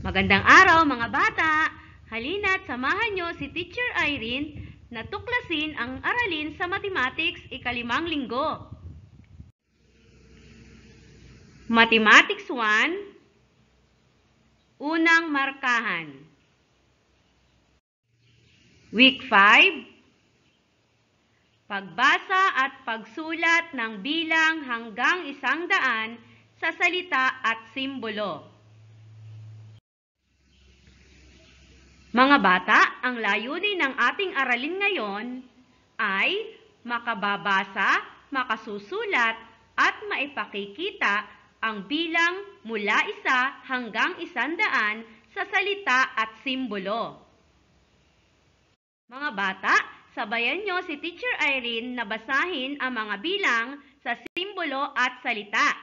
Magandang araw mga bata! Halina't samahan nyo si Teacher Irene na tuklasin ang aralin sa Mathematics ika-5 linggo. Mathematics 1, unang markahan. Week 5, pagbasa at pagsulat ng bilang hanggang 100 sa salita at simbolo. Mga bata, ang layunin ng ating aralin ngayon ay makababasa, makasusulat, at maipakikita ang bilang mula 1 hanggang 100 sa salita at simbolo. Mga bata, sabayan nyo si Teacher Irene na basahin ang mga bilang sa simbolo at salita.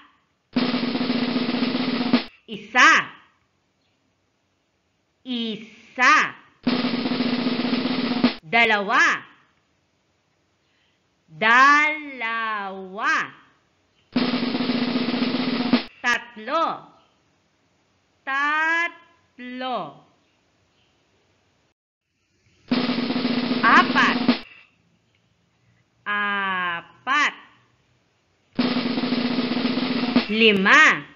1. Isa. 2. Dalawa. 3. Tatlo. 4. Apat. 5.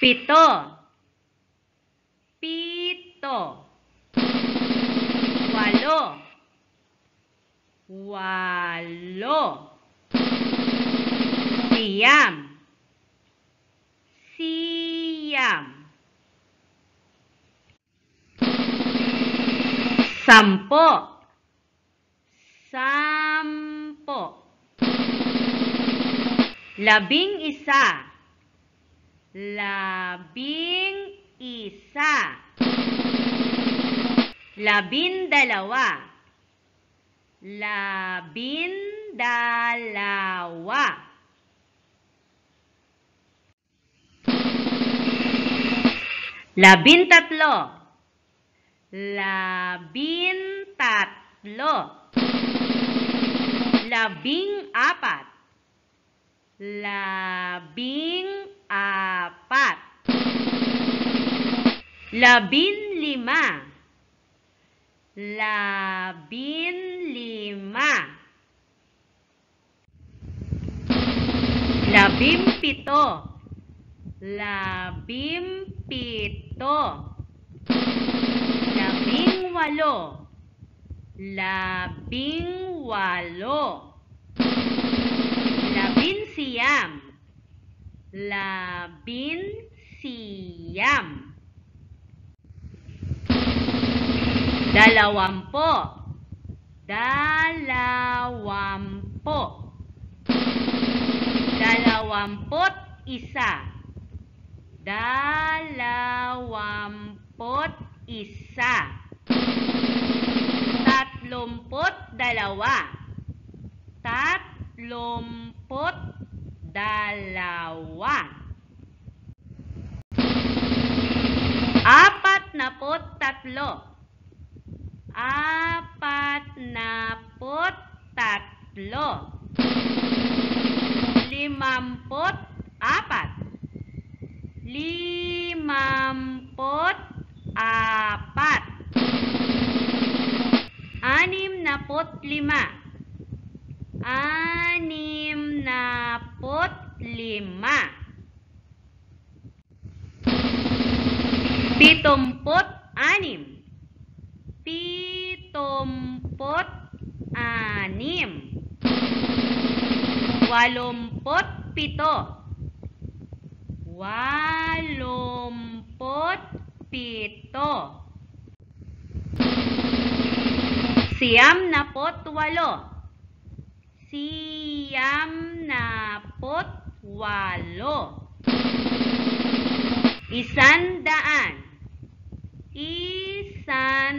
6. 7.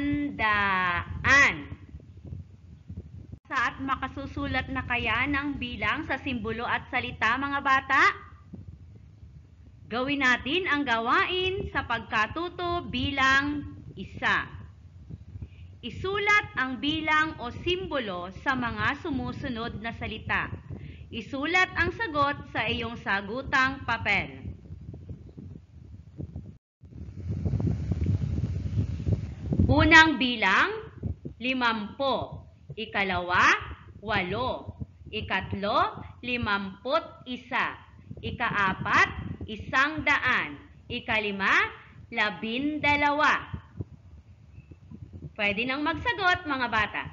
At makasusulat na kaya ng bilang sa simbolo at salita, mga bata? Gawin natin ang gawain sa pagkatuto bilang 1. isa. Isulat ang bilang o simbolo sa mga sumusunod na salita. Isulat ang sagot sa iyong sagutang papel. Unang bilang, 50. Ikalawa, 8. Ikatlo, 51. Ikaapat, 100. Ikalima, 12. Pwede nang magsagot, mga bata.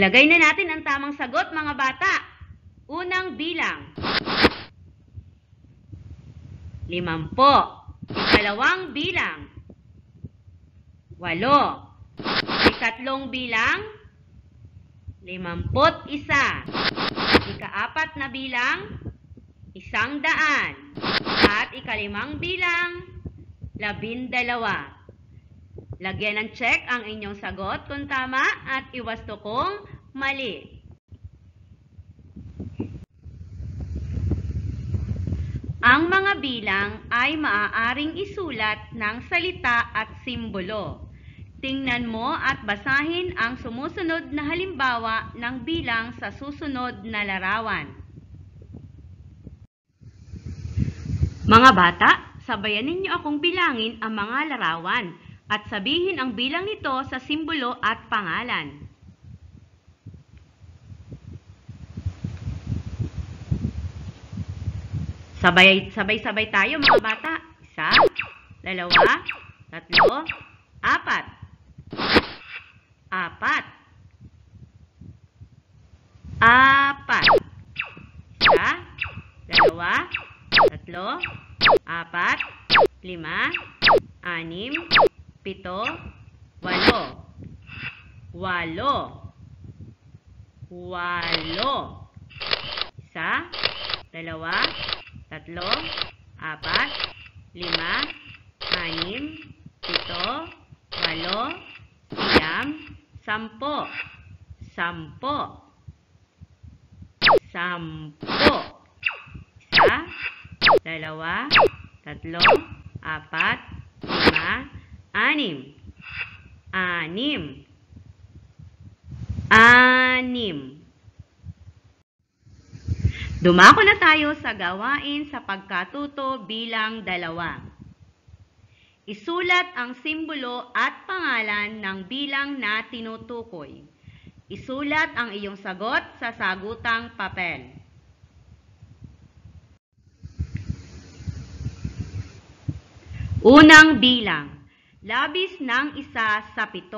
Ilagay na natin ang tamang sagot, mga bata. Unang bilang, 50. Ikalawang bilang, 8. Ikatlong bilang, 51. Ikaapat na bilang, 100. At ikalimang bilang, 12. Lagyan ng check ang inyong sagot kung tama at iwasto kung mali. Ang mga bilang ay maaaring isulat ng salita at simbolo. Tingnan mo at basahin ang sumusunod na halimbawa ng bilang sa susunod na larawan. Mga bata, sabayan ninyo akong bilangin ang mga larawan at sabihin ang bilang nito sa simbolo at pangalan. Sabay-sabay tayo, mga bata. 1, 2, 3, 4. 4. 1, 2, 3, 4, 5, 6, 7, 8. 8. 8. 1, 2, 3, 4, 5, 6, 7, 8. 6. Dumako na tayo sa gawain sa pagkatuto bilang 2. Isulat ang simbolo at pangalan ng bilang na tinutukoy. Isulat ang iyong sagot sa sagutang papel. Unang bilang, 12 sa 7.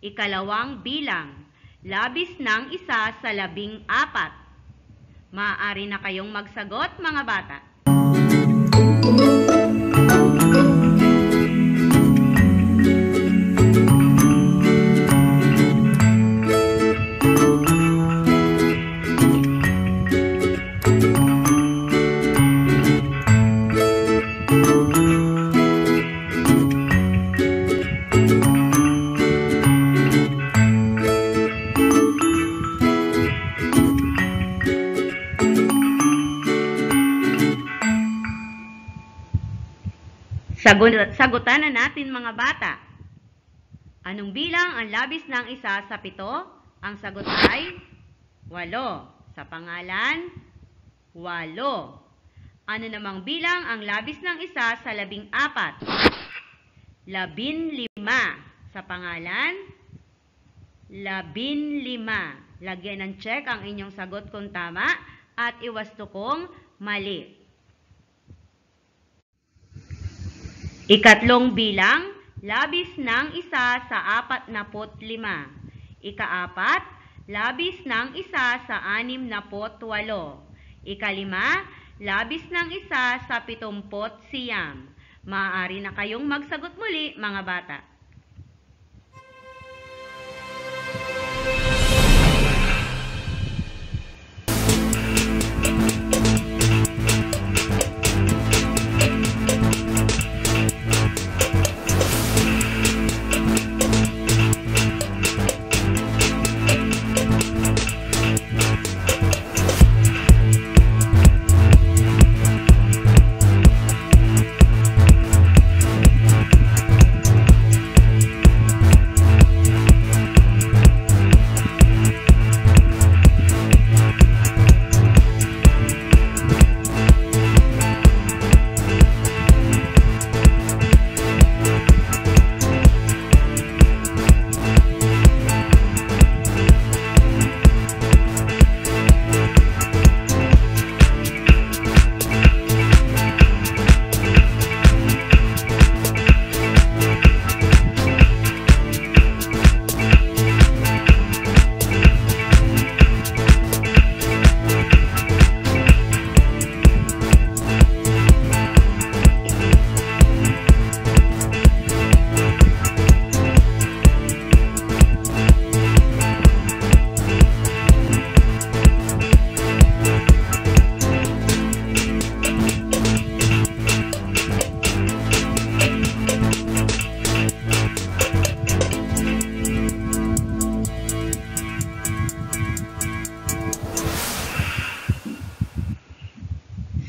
Ikalawang bilang, 12 sa 14. Maaari na kayong magsagot, mga bata. Sagutan na natin, mga bata. Anong bilang ang 12 sa 7? Ang sagot ay 8. Sa pangalan, 8. Ano namang bilang ang 12 sa 14? 15. Sa pangalan, 15. Lagyan ng check ang inyong sagot kung tama at iwasto kung mali. Ikatlong bilang, 11 sa 45. Ikaapat, labis ng isa sa 68. Ikalima, labis ng isa sa 79. Maaari na kayong magsagot muli, mga bata.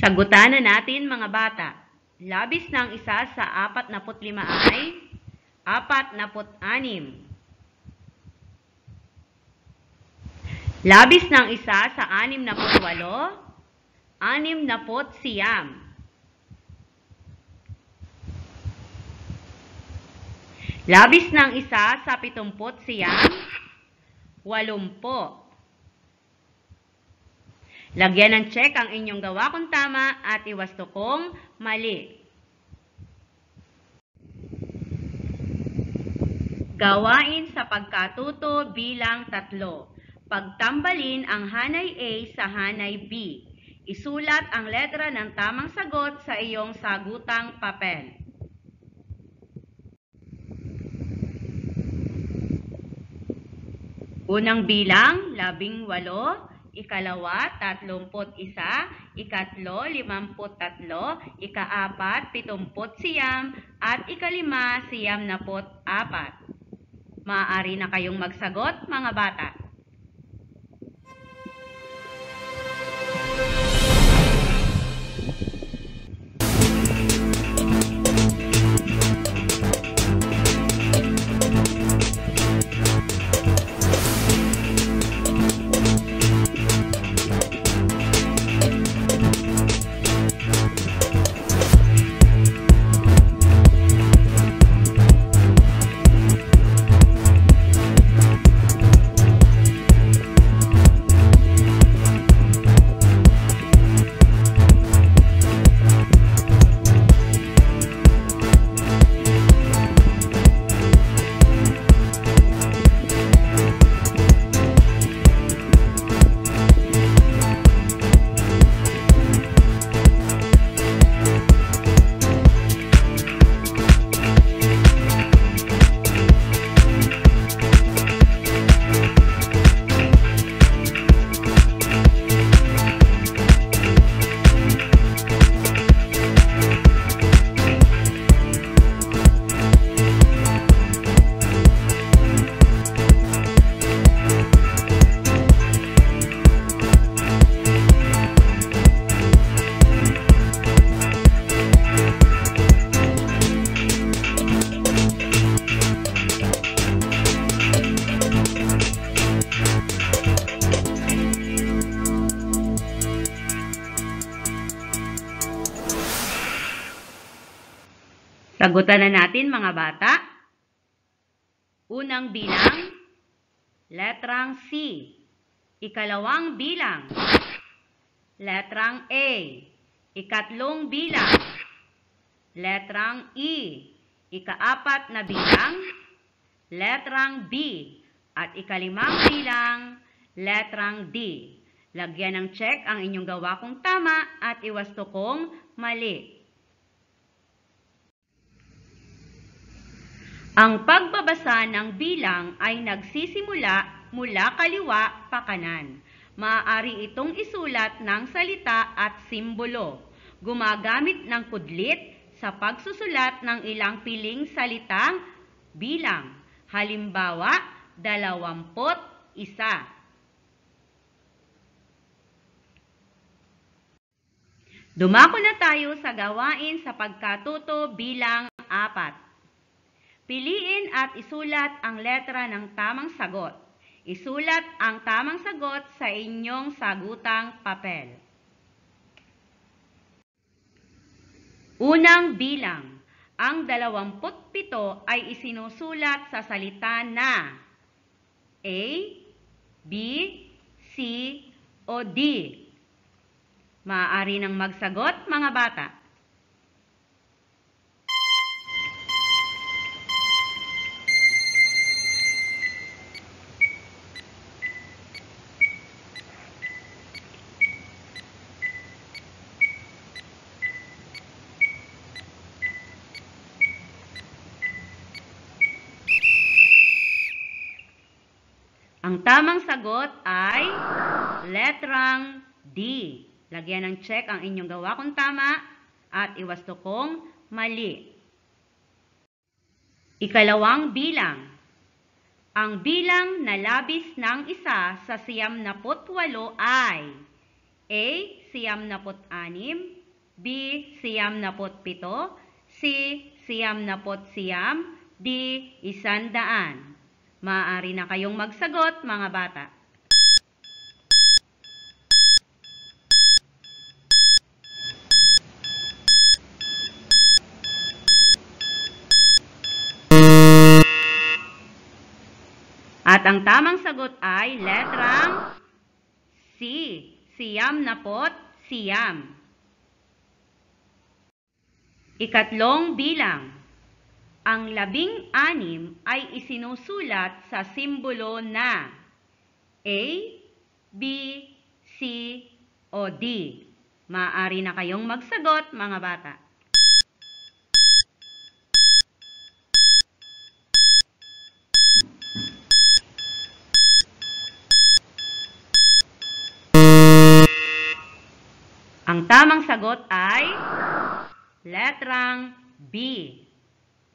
Sagutan na natin, mga bata. Labis ng isa sa 45 ay 46. Labis ng isa sa 68, 69. Labis ng isa sa 70, 80. Lagyan ng check ang inyong gawa kung tama at iwasto kung mali. Gawain sa pagkatuto bilang 3. Pagtambalin ang hanay A sa hanay B. Isulat ang letra ng tamang sagot sa iyong sagutang papel. Unang bilang, 18. Ikalawa, 31, ikatlo, 53, ikaapat, 79, at ikalima, 94. Maaari na kayong magsagot, mga bata. Sagutan na natin, mga bata. Unang bilang, letrang C. Ikalawang bilang, letrang A. Ikatlong bilang, letrang E. Ikaapat na bilang, letrang B. At ikalimang bilang, Letrang D. Lagyan ng check ang inyong gawa kung tama at iwasto kung mali. Ang pagbabasa ng bilang ay nagsisimula mula kaliwa pa kanan. Maaari itong isulat ng salita at simbolo. Gumagamit ng kudlit sa pagsusulat ng ilang piling salitang bilang. Halimbawa, 21. Dumako na tayo sa gawain sa pagkatuto bilang 4. Piliin at isulat ang letra ng tamang sagot. Isulat ang tamang sagot sa inyong sagutang papel. Unang bilang. Ang 27 ay isinusulat sa salita na A, B, C, o D. Maaari nang magsagot, mga bata. Ang tamang sagot ay letrang D. Lagyan ng check ang inyong gawa kung tama at iwasto kung mali. Ikalawang bilang. Ang bilang na labis ng isa sa 98 ay A. 96, B. 97, C. 99, D. 100. Maaari na kayong magsagot, mga bata. At ang tamang sagot ay letrang C. 99. Ikatlong bilang. Ang 16 ay isinusulat sa simbolo na A, B, C, o D. Maaari na kayong magsagot, mga bata. Ang tamang sagot ay letrang B.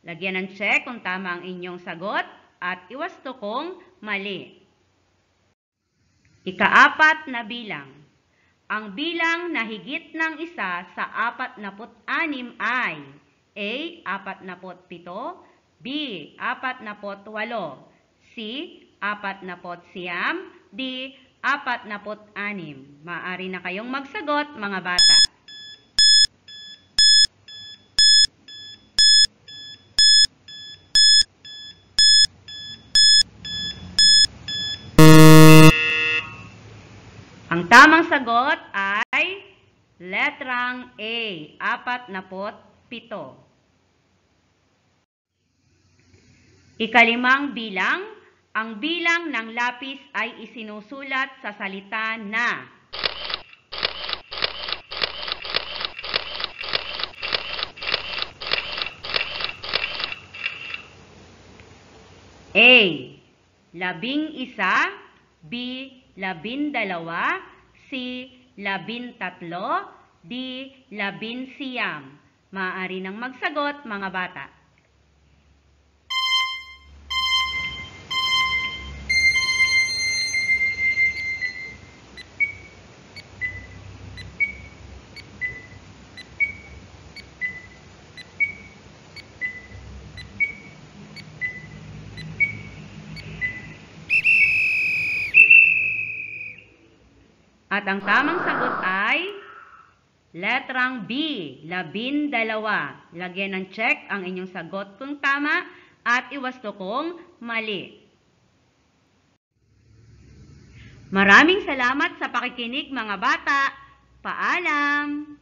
Lagyan ng check kung tama ang inyong sagot at iwasto kung mali. Ika-4 na bilang. Ang bilang na higit ng isa sa 46 ay A. 47, B. 48, C. 49, D. 46. Maaari na kayong magsagot, mga bata. Ang tamang sagot ay letrang A, 47. Ika-5 bilang. Ang bilang ng lapis ay isinusulat sa salita na A. 11, B. 12, C. 13, D. 19. Maaari nang magsagot, mga bata. At ang tamang sagot ay letrang B, 12. Lagyan ng check ang inyong sagot kung tama at iwasto kung mali. Maraming salamat sa pakikinig, mga bata. Paalam!